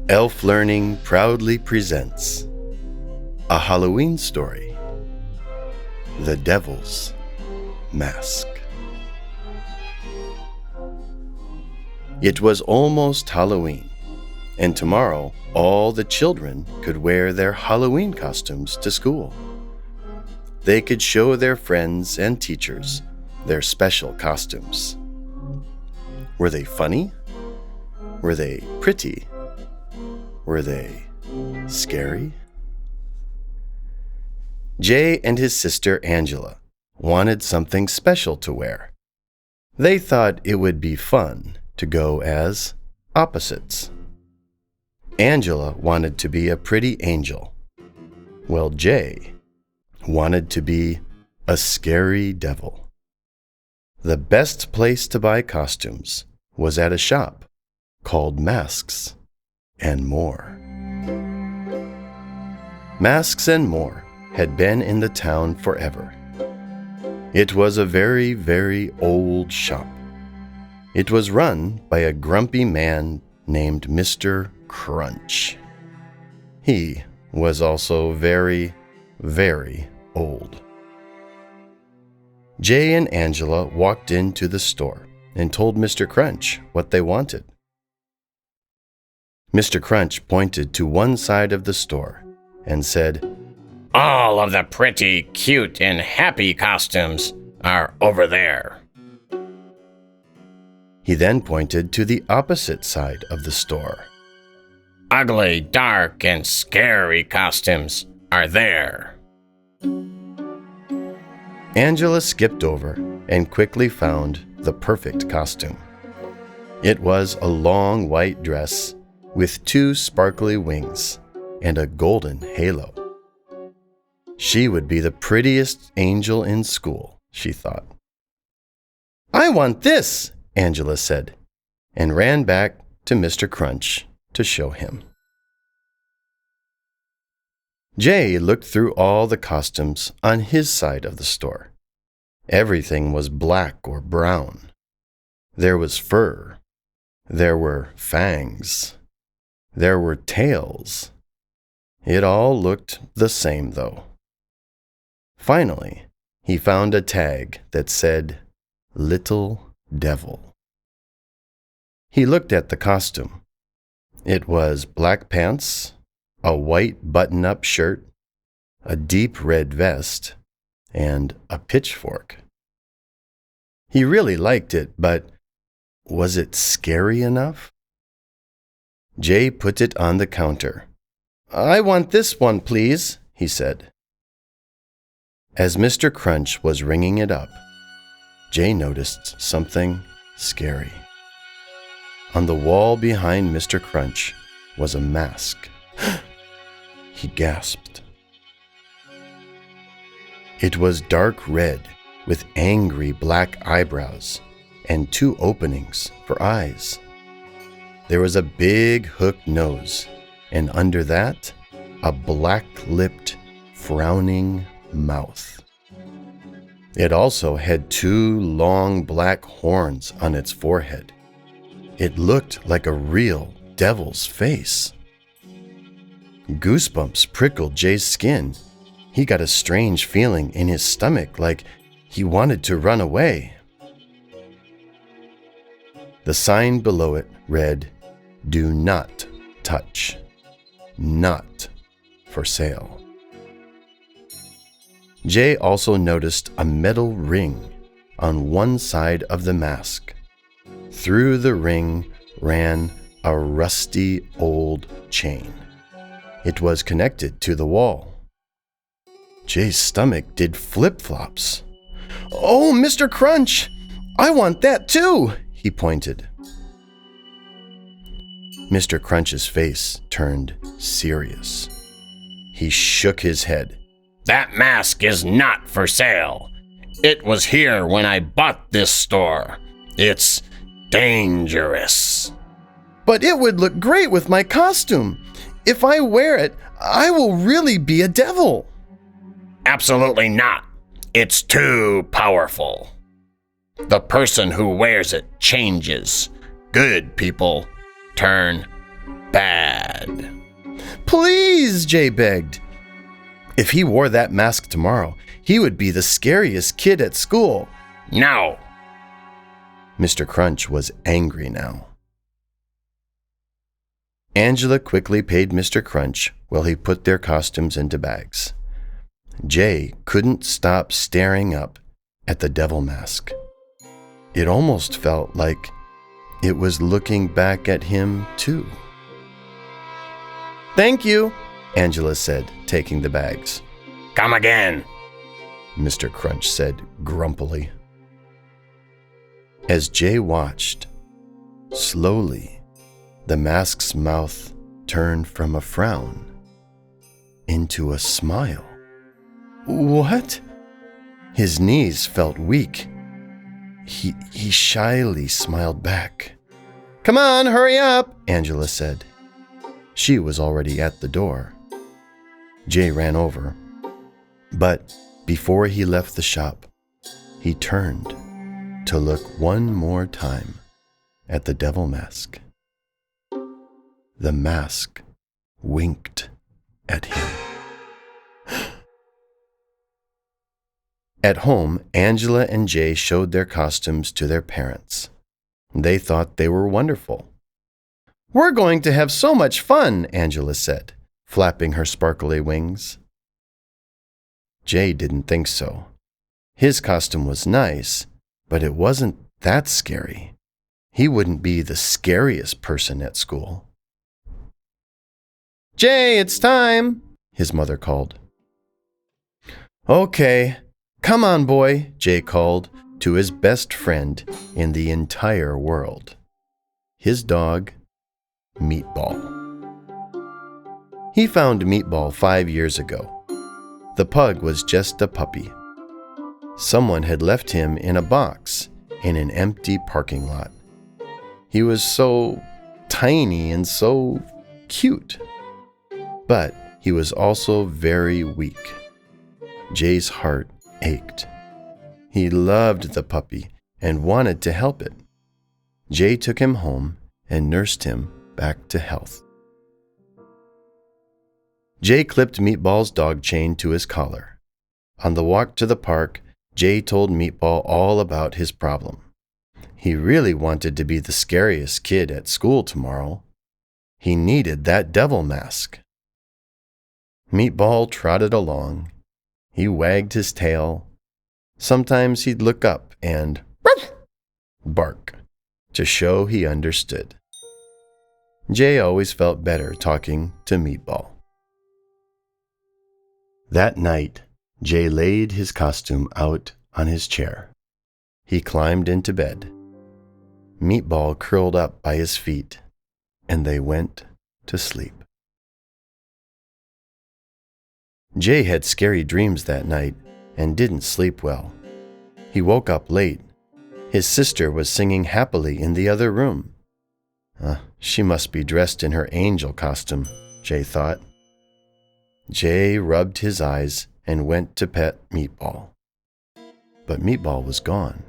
Elf Learning proudly presents a Halloween story, The Devil's Mask. It was almost Halloween, and tomorrow all the children could wear their Halloween costumes to school. They could show their friends and teachers their special costumes. Were they funny? Were they pretty? Were they scary? Jay and his sister Angela wanted something special to wear. They thought it would be fun to go as opposites. Angela wanted to be a pretty angel, while Jay wanted to be a scary devil. The best place to buy costumes was at a shop called Masks and More. Masks and More had been in the town forever. It was a very, very old shop. It was run by a grumpy man named Mr. Crunch. He was also very, very old. Jay and Angela walked into the store and told Mr. Crunch what they wanted. Mr. Crunch pointed to one side of the store and said, "All of the pretty, cute, and happy costumes are over there." He then pointed to the opposite side of the store. "Ugly, dark, and scary costumes are there." Angela skipped over and quickly found the perfect costume. It was a long white dress with 2 sparkly wings and a golden halo. She would be the prettiest angel in school, she thought. "I want this," Angela said, and ran back to Mr. Crunch to show him. Jay looked through all the costumes on his side of the store. Everything was black or brown. There was fur. There were fangs. There were tails. It all looked the same, though. Finally, he found a tag that said, "Little Devil." He looked at the costume. It was black pants, a white button-up shirt, a deep red vest, and a pitchfork. He really liked it, but was it scary enough? Jay put it on the counter. "I want this one, please," he said. As Mr. Crunch was ringing it up, Jay noticed something scary. On the wall behind Mr. Crunch was a mask. He gasped. It was dark red with angry black eyebrows and 2 openings for eyes. There was a big hooked nose, and under that, a black-lipped, frowning mouth. It also had 2 long black horns on its forehead. It looked like a real devil's face. Goosebumps prickled Jay's skin. He got a strange feeling in his stomach, like he wanted to run away. The sign below it read, "Do not touch. Not for sale." Jay also noticed a metal ring on one side of the mask. Through the ring ran a rusty old chain. It was connected to the wall. Jay's stomach did flip-flops. "Oh, Mr. Crunch! I want that too!" he pointed. Mr. Crunch's face turned serious. He shook his head. "That mask is not for sale. It was here when I bought this store. It's dangerous." "But it would look great with my costume. If I wear it, I will really be a devil." "Absolutely not. It's too powerful. The person who wears it changes. Good people turn bad. Please, Jay begged. If he wore that mask tomorrow, he would be the scariest kid at school. No. Mr. Crunch was angry now. Angela quickly paid Mr. Crunch while he put their costumes into bags. Jay couldn't stop staring up at the devil mask. It almost felt like it was looking back at him too. Thank you, Angela said, taking the bags. Come again, Mr. Crunch said grumpily. As Jay watched, slowly, the mask's mouth turned from a frown into a smile. What? His knees felt weak. He shyly smiled back. Come on, hurry up, Angela said. She was already at the door. Jay ran over, but before he left the shop, he turned to look one more time at the devil mask. The mask winked at him. At home, Angela and Jay showed their costumes to their parents. They thought they were wonderful. We're going to have so much fun, Angela said, flapping her sparkly wings. Jay didn't think so. His costume was nice, but it wasn't that scary. He wouldn't be the scariest person at school. Jay, it's time, his mother called. Okay, come on, boy, Jay called to his best friend in the entire world, his dog, Meatball. He found Meatball 5 years ago. The pug was just a puppy. Someone had left him in a box in an empty parking lot. He was so tiny and so cute. But he was also very weak. Jay's heart ached. He loved the puppy and wanted to help it. Jay took him home and nursed him back to health. Jay clipped Meatball's dog chain to his collar. On the walk to the park, Jay told Meatball all about his problem. He really wanted to be the scariest kid at school tomorrow. He needed that devil mask. Meatball trotted along. He wagged his tail. Sometimes he'd look up and bark to show he understood. Jay always felt better talking to Meatball. That night, Jay laid his costume out on his chair. He climbed into bed. Meatball curled up by his feet, and they went to sleep. Jay had scary dreams that night and didn't sleep well. He woke up late. His sister was singing happily in the other room. She must be dressed in her angel costume, Jay thought. Jay rubbed his eyes and went to pet Meatball. But Meatball was gone.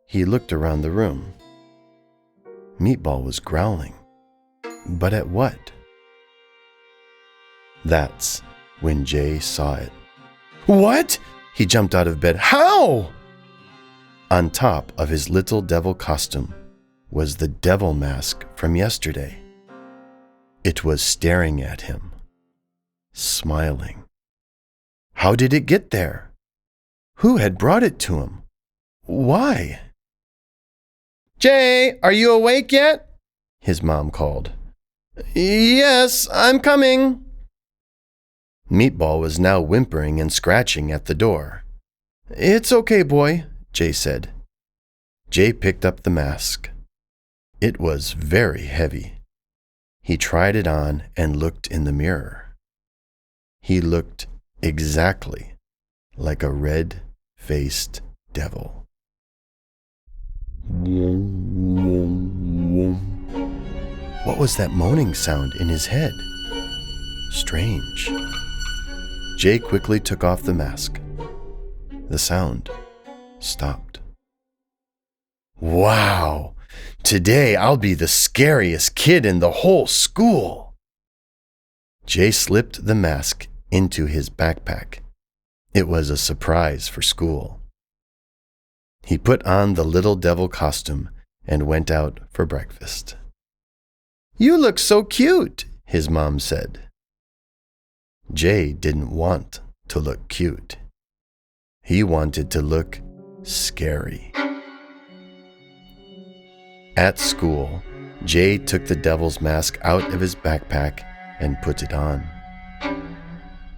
He looked around the room. Meatball was growling. But at what? That's when Jay saw it. What? He jumped out of bed. How? On top of his little devil costume was the devil mask from yesterday. It was staring at him, smiling. How did it get there? Who had brought it to him? Why? Jay, are you awake yet? His mom called. Yes, I'm coming. Meatball was now whimpering and scratching at the door. It's okay, boy, Jay said. Jay picked up the mask. It was very heavy. He tried it on and looked in the mirror. He looked exactly like a red-faced devil. What was that moaning sound in his head? Strange. Jay quickly took off the mask. The sound stopped. Wow! Today I'll be the scariest kid in the whole school. Jay slipped the mask into his backpack. It was a surprise for school. He put on the little devil costume and went out for breakfast. "You look so cute," his mom said. Jay didn't want to look cute. He wanted to look scary. At school, Jay took the devil's mask out of his backpack and put it on.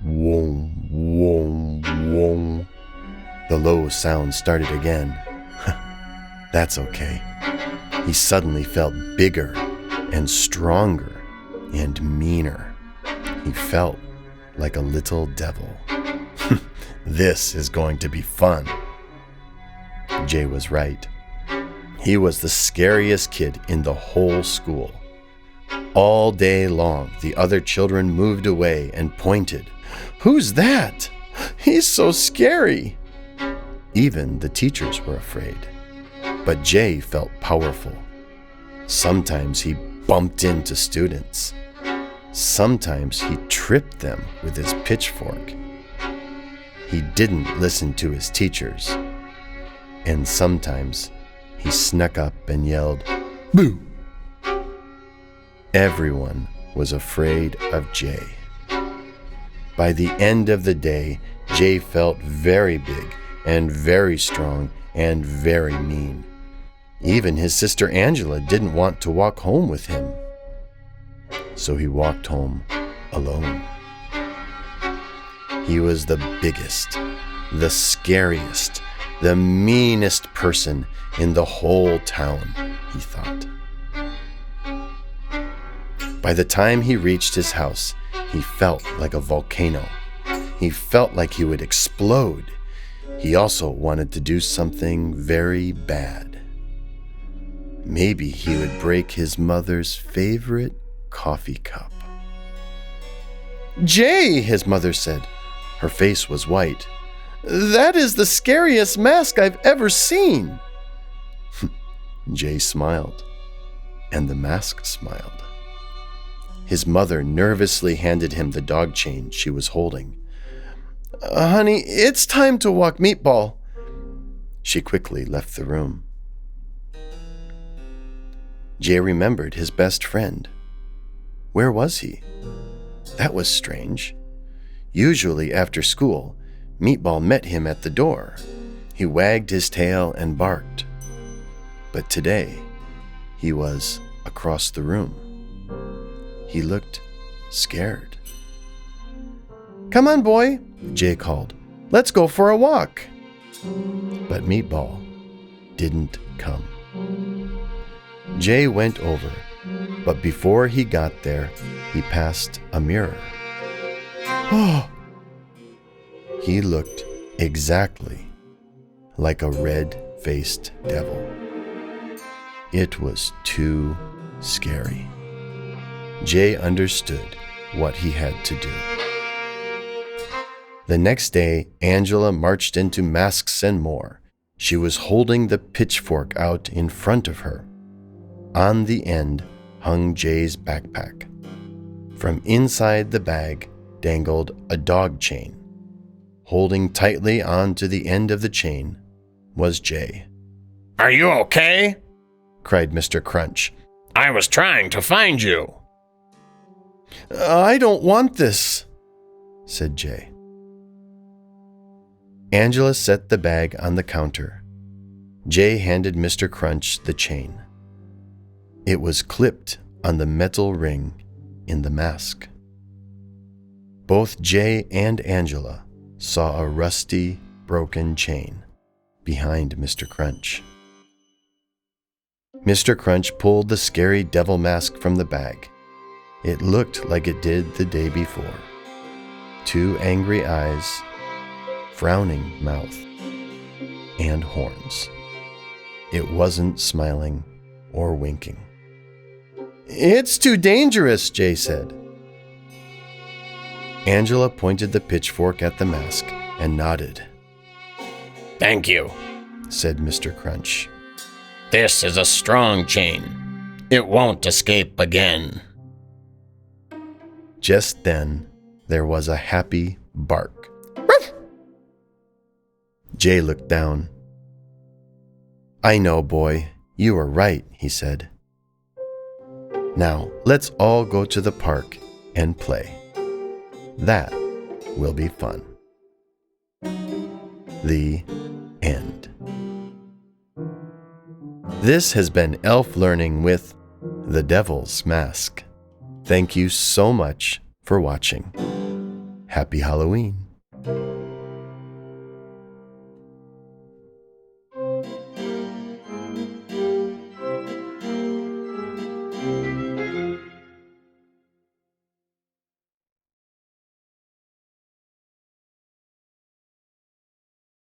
Whoom, whoom, whoom. The low sound started again. That's okay. He suddenly felt bigger and stronger and meaner. He felt like a little devil. This is going to be fun. Jay was right. He was the scariest kid in the whole school. All day long, the other children moved away and pointed. "Who's that? He's so scary." Even the teachers were afraid. But Jay felt powerful. Sometimes he bumped into students. Sometimes he tripped them with his pitchfork. He didn't listen to his teachers. And sometimes he snuck up and yelled, "Boo!" Everyone was afraid of Jay. By the end of the day, Jay felt very big and very strong and very mean. Even his sister Angela didn't want to walk home with him. So he walked home alone. He was the biggest, the scariest, the meanest person in the whole town, he thought. By the time he reached his house, he felt like a volcano. He felt like he would explode. He also wanted to do something very bad. Maybe he would break his mother's favorite coffee cup. "Jay," his mother said. Her face was white. "That is the scariest mask I've ever seen." Jay smiled, and the mask smiled. His mother nervously handed him the dog chain she was holding. "Honey, it's time to walk Meatball." She quickly left the room. Jay remembered his best friend. Where was he? That was strange. Usually after school, Meatball met him at the door. He wagged his tail and barked. But today, he was across the room. He looked scared. "Come on, boy," Jay called. "Let's go for a walk." But Meatball didn't come. Jay went over, but before he got there, he passed a mirror. Oh! He looked exactly like a red-faced devil. It was too scary. Jay understood what he had to do. The next day, Angela marched into Masks and More. She was holding the pitchfork out in front of her. On the end hung Jay's backpack. From inside the bag dangled a dog chain. Holding tightly onto the end of the chain was Jay. "Are you okay?" cried Mr. Crunch. "I was trying to find you." "I don't want this," said Jay. Angela set the bag on the counter. Jay handed Mr. Crunch the chain. It was clipped on the metal ring in the mask. Both Jay and Angela saw a rusty, broken chain behind Mr. Crunch. Mr. Crunch pulled the scary devil mask from the bag. It looked like it did the day before. 2 angry eyes, frowning mouth, and horns. It wasn't smiling or winking. "It's too dangerous," Jay said. Angela pointed the pitchfork at the mask and nodded. "Thank you," said Mr. Crunch. This is a strong chain. It won't escape again. Just then, there was a happy bark. Jay looked down. "I know, boy. You are right," he said. "Now, let's all go to the park and play. That will be fun." The end. This has been Elf Learning with The Devil's Mask. Thank you so much for watching. Happy Halloween.